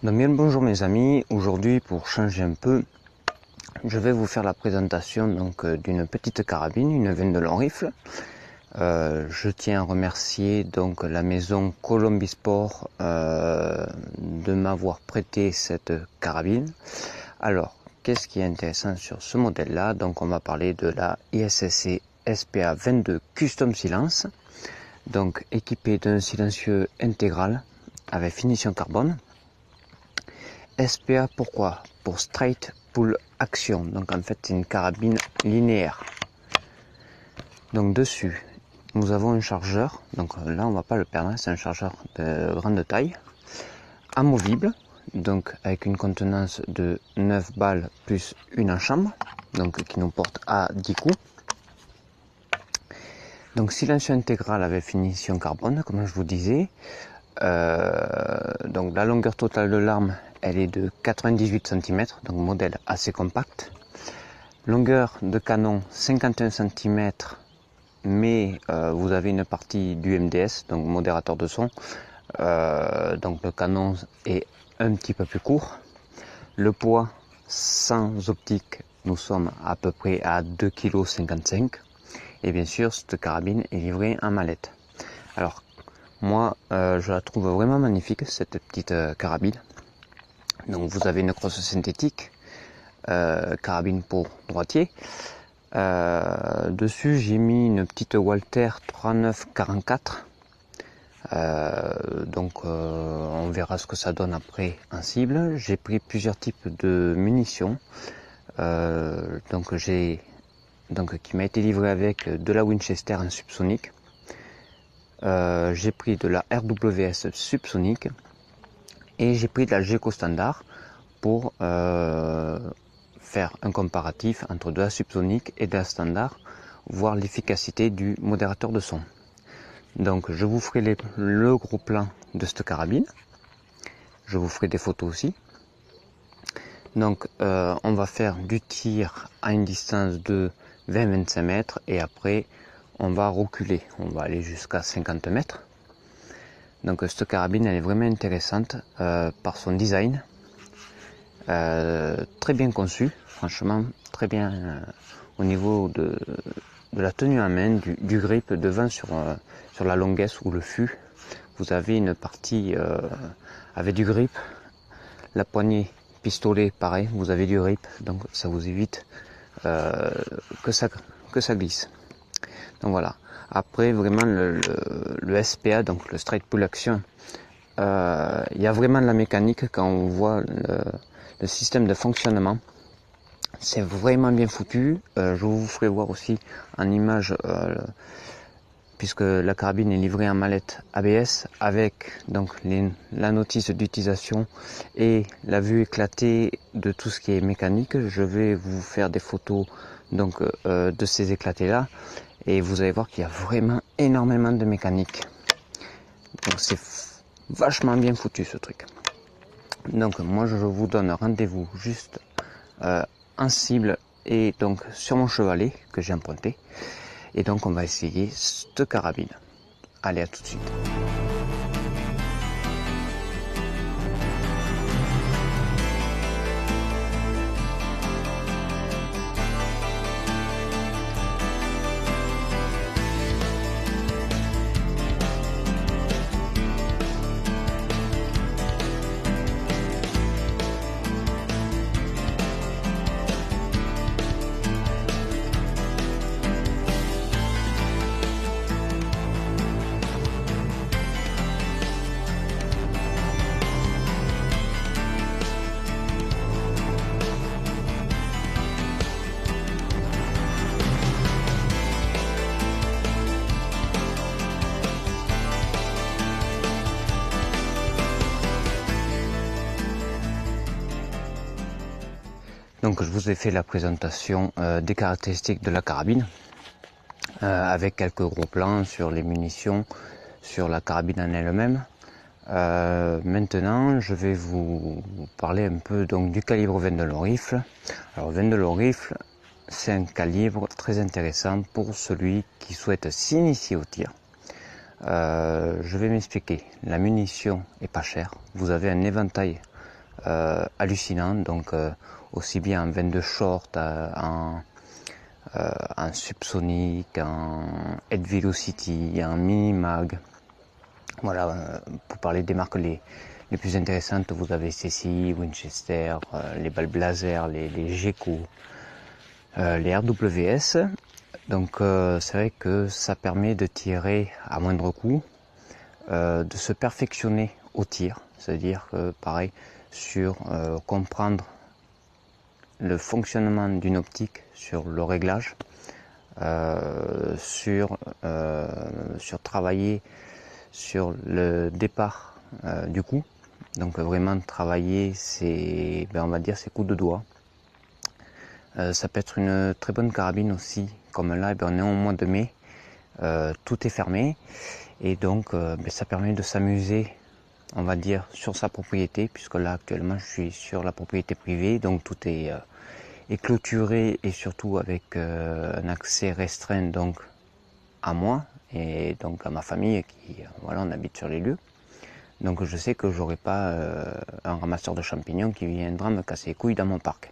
Donc bien le bonjour mes amis, aujourd'hui pour changer un peu, je vais vous faire la présentation d'une petite carabine, une Wendel rifle. Je tiens à remercier donc la maison Colombisport de m'avoir prêté cette carabine. Alors, qu'est-ce qui est intéressant sur ce modèle là? Donc on va parler de la ISSC SPA22 Custom Silence, donc équipée d'un silencieux intégral avec finition carbone. SPA pourquoi? Pour Straight Pull Action, donc en fait c'est une carabine linéaire. Donc dessus nous avons un chargeur, donc là on va pas le perdre, c'est un chargeur de grande taille, amovible, donc avec une contenance de 9 balles plus une en chambre, donc qui nous porte à 10 coups. Donc silencieux intégral avec finition carbone, comme je vous disais. Donc la longueur totale de l'arme elle est de 98 cm, donc modèle assez compact. Longueur de canon 51 cm, mais vous avez une partie du MDS, donc modérateur de son. Donc le canon est un petit peu plus court. Le poids sans optique, nous sommes à peu près à 2,55 kg. Et bien sûr, cette carabine est livrée en mallette. Alors, moi, je la trouve vraiment magnifique, cette petite carabine. Donc, vous avez une crosse synthétique, carabine pour droitier. Dessus, j'ai mis une petite Walther 3944. On verra ce que ça donne après en cible. J'ai pris plusieurs types de munitions. Qui m'a été livré avec de la Winchester en subsonique. J'ai pris de la RWS subsonique et j'ai pris de la GECO standard pour faire un comparatif entre de la subsonique et de la standard, voir l'efficacité du modérateur de son. Donc je vous ferai le gros plan de cette carabine, je vous ferai des photos aussi. Donc on va faire du tir à une distance de 20-25 mètres et après on va reculer, on va aller jusqu'à 50 mètres. Donc cette carabine elle est vraiment intéressante par son design, très bien conçu, franchement très bien au niveau de la tenue en main, du grip devant sur la longuesse ou le fût. Vous avez une partie avec du grip, la poignée pistolet pareil, vous avez du grip, donc ça vous évite que ça glisse. Donc voilà. Après vraiment le SPA, donc le Straight Pull Action, il y a vraiment de la mécanique quand on voit le système de fonctionnement. C'est vraiment bien foutu. Je vous ferai voir aussi en image, puisque la carabine est livrée en mallette ABS avec donc la notice d'utilisation et la vue éclatée de tout ce qui est mécanique. Je vais vous faire des photos donc de ces éclatés là et vous allez voir qu'il y a vraiment énormément de mécanique. Donc c'est vachement bien foutu ce truc. Donc moi je vous donne rendez-vous juste en cible et donc sur mon chevalet que j'ai emprunté. Et donc on va essayer cette carabine. Allez, à tout de suite. Donc je vous ai fait la présentation des caractéristiques de la carabine avec quelques gros plans sur les munitions, sur la carabine en elle-même. Maintenant je vais vous parler un peu donc du calibre Wendel rifle. Alors Wendel rifle, c'est un calibre très intéressant pour celui qui souhaite s'initier au tir. Je vais m'expliquer. La munition est pas chère. Vous avez un éventail hallucinant. Donc aussi bien en 22 short, en subsonic, en Head Velocity, en mini mag. Voilà, pour parler des marques les plus intéressantes, vous avez CCI, Winchester, les balles Blazer, les Geco, les RWS. Donc c'est vrai que ça permet de tirer à moindre coût, de se perfectionner au tir, c'est-à-dire que pareil sur comprendre le fonctionnement d'une optique, sur le réglage, sur travailler sur le départ du coup. Donc vraiment travailler ses, on va dire ses coups de doigt. Ça peut être une très bonne carabine aussi, comme là on est au mois de mai, tout est fermé et donc ça permet de s'amuser, on va dire, sur sa propriété, puisque là actuellement je suis sur la propriété privée, donc tout est clôturé et surtout avec un accès restreint donc à moi et donc à ma famille qui voilà, on habite sur les lieux. Donc je sais que j'aurai pas un ramasseur de champignons qui viendra me casser les couilles dans mon parc.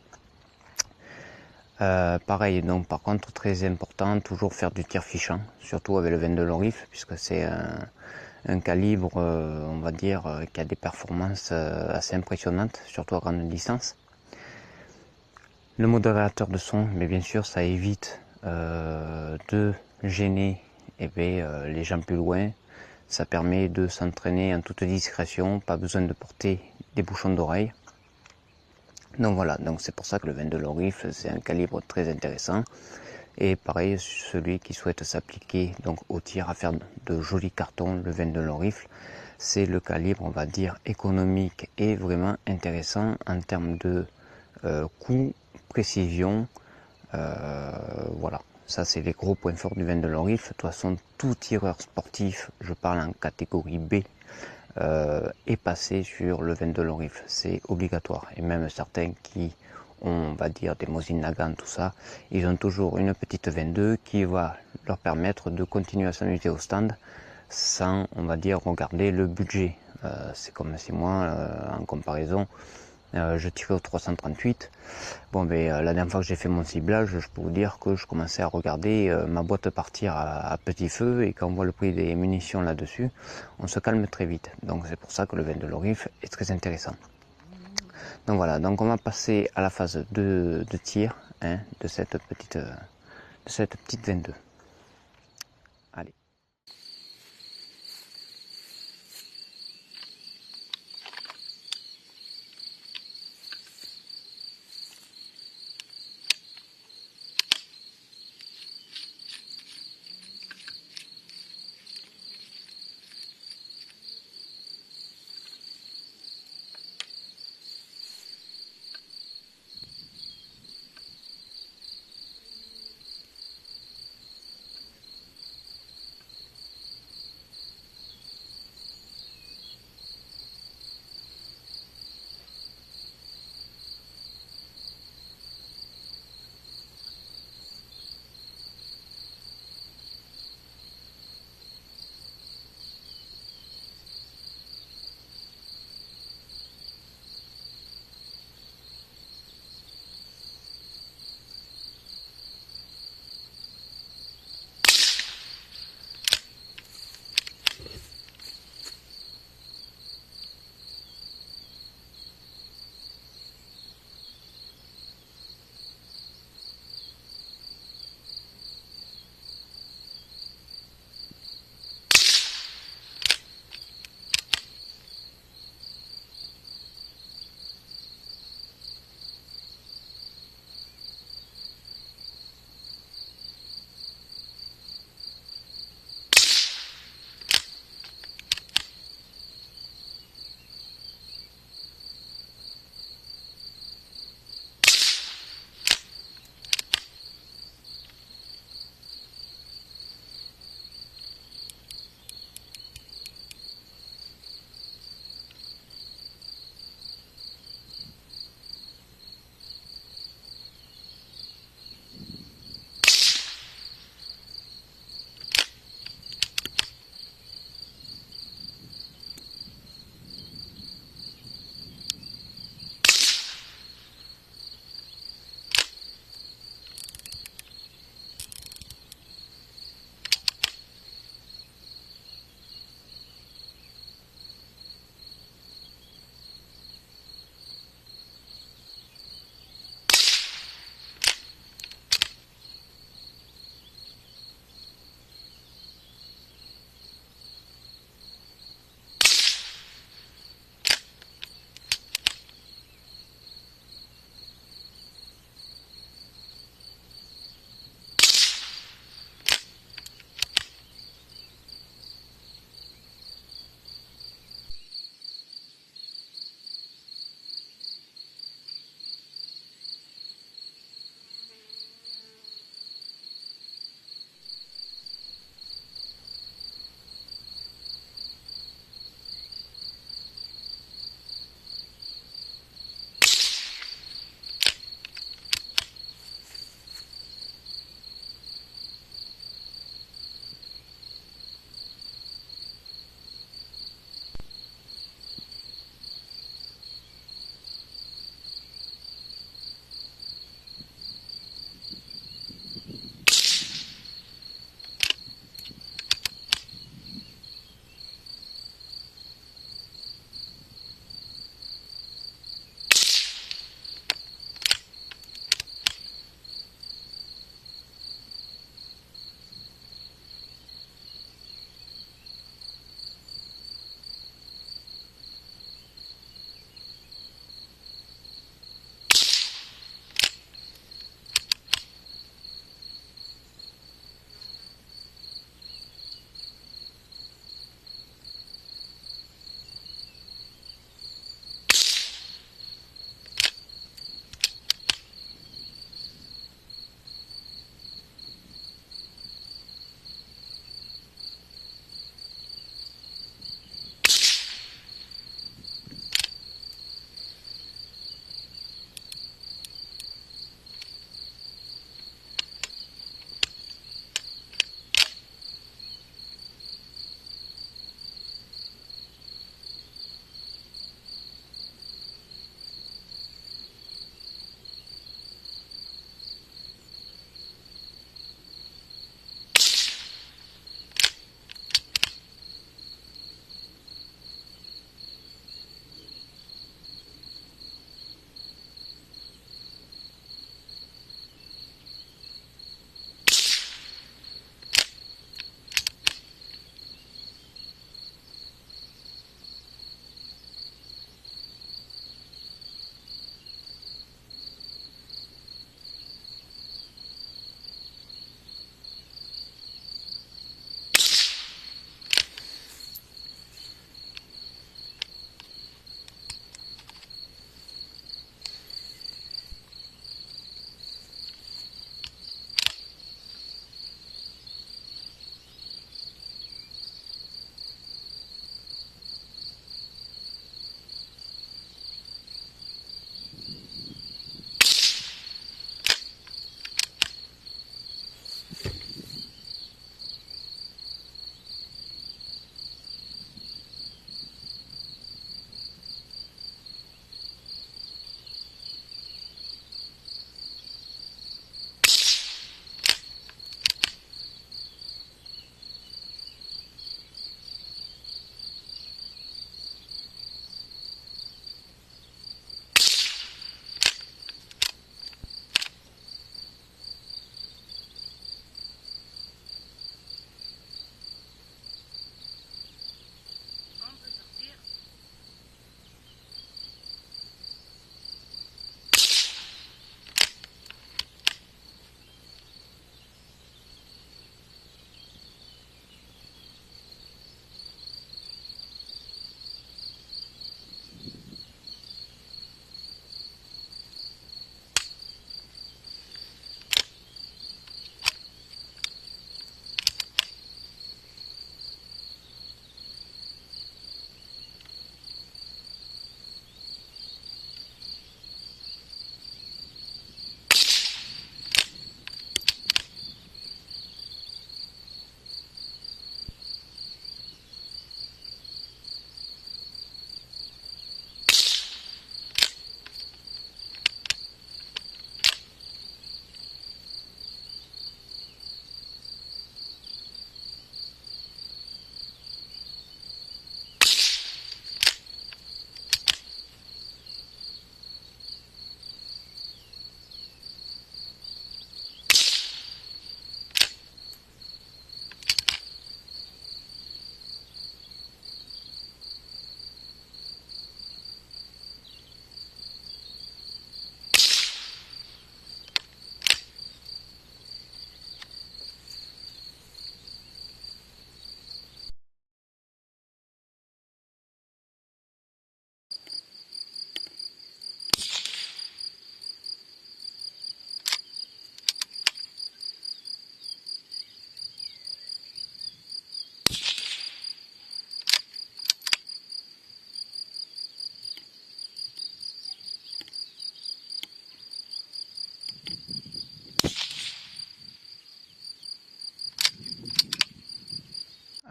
Pareil, donc par contre très important, toujours faire du tir fichant, surtout avec le 22 long rifle, puisque c'est un calibre, on va dire, qui a des performances assez impressionnantes, surtout à grande distance. Le modérateur de son, mais bien sûr ça évite de gêner les gens plus loin. Ça permet de s'entraîner en toute discrétion, pas besoin de porter des bouchons d'oreille. Donc voilà, donc c'est pour ça que le 22 long rifle c'est un calibre très intéressant. Et pareil, celui qui souhaite s'appliquer donc au tir à faire de jolis cartons, le 22 long rifle, c'est le calibre, on va dire, économique et vraiment intéressant en termes de coût, précision. Voilà, ça c'est les gros points forts du 22 long rifle. De toute façon, tout tireur sportif, je parle en catégorie B, est passé sur le 22 long rifle, c'est obligatoire. Et même certains qui ont, on va dire, des Mosin Nagant, tout ça, ils ont toujours une petite 22 qui va leur permettre de continuer à s'amuser au stand sans, on va dire, regarder le budget. C'est comme si moi, en comparaison, je tirais au 338. Bon, la dernière fois que j'ai fait mon ciblage, je peux vous dire que je commençais à regarder ma boîte partir à petit feu, et quand on voit le prix des munitions là-dessus, on se calme très vite. Donc c'est pour ça que le 22 long rifle est très intéressant. Donc voilà, donc on va passer à la phase de tir de cette petite 22. Allez.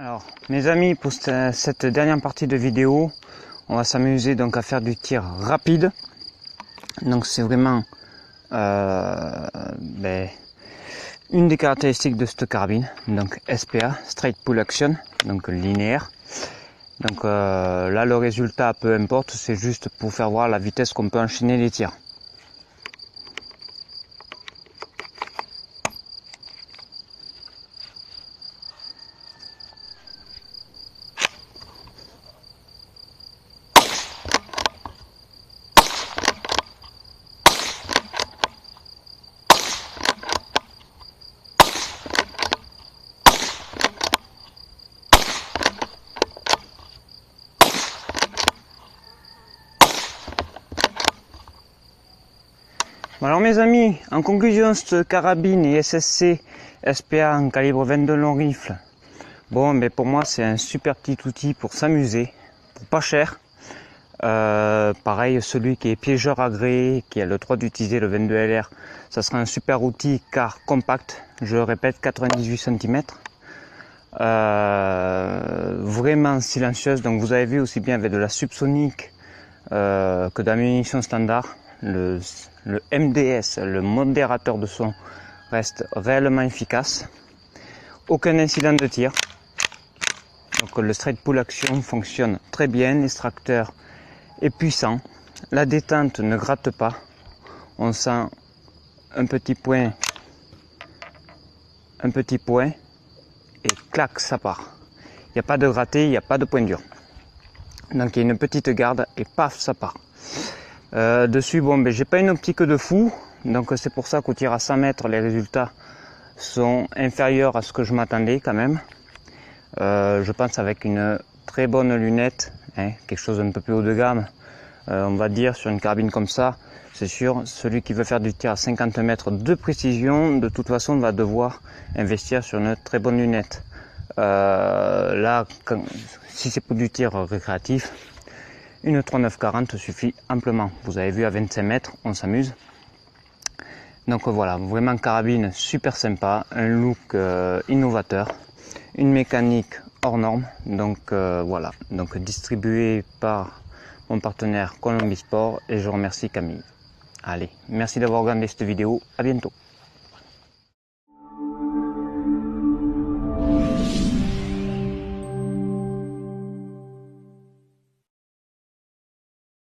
Alors mes amis, pour cette dernière partie de vidéo, on va s'amuser donc à faire du tir rapide. Donc c'est vraiment une des caractéristiques de cette carabine, donc SPA, Straight Pull Action, donc linéaire. Donc là le résultat peu importe, c'est juste pour faire voir la vitesse qu'on peut enchaîner les tirs. Alors mes amis, en conclusion, cette carabine SSC SPA en calibre 22 long rifle, bon, mais pour moi c'est un super petit outil pour s'amuser, pour pas cher. Pareil, celui qui est piégeur agréé, qui a le droit d'utiliser le 22 LR, ça sera un super outil car compact, je le répète, 98 cm. Vraiment silencieuse, donc vous avez vu aussi bien avec de la subsonique que de la munition standard. Le MDS, le modérateur de son, reste réellement efficace. Aucun incident de tir. Donc le straight pull action fonctionne très bien. L'extracteur est puissant. La détente ne gratte pas. On sent un petit point et clac, ça part. Il n'y a pas de gratté, il n'y a pas de point dur. Donc il y a une petite garde et paf, ça part. Dessus, bon, j'ai pas une optique de fou, donc c'est pour ça qu'au tir à 100 mètres, les résultats sont inférieurs à ce que je m'attendais quand même. Je pense avec une très bonne lunette, quelque chose d'un peu plus haut de gamme, on va dire sur une carabine comme ça, c'est sûr, celui qui veut faire du tir à 50 mètres de précision, de toute façon va devoir investir sur une très bonne lunette. Là, si c'est pour du tir récréatif, une 39-40 suffit amplement. Vous avez vu à 25 mètres, on s'amuse. Donc voilà, vraiment carabine super sympa, un look innovateur, une mécanique hors norme. Donc voilà, donc distribué par mon partenaire Colombi Sport et je remercie Camille. Allez, merci d'avoir regardé cette vidéo, à bientôt.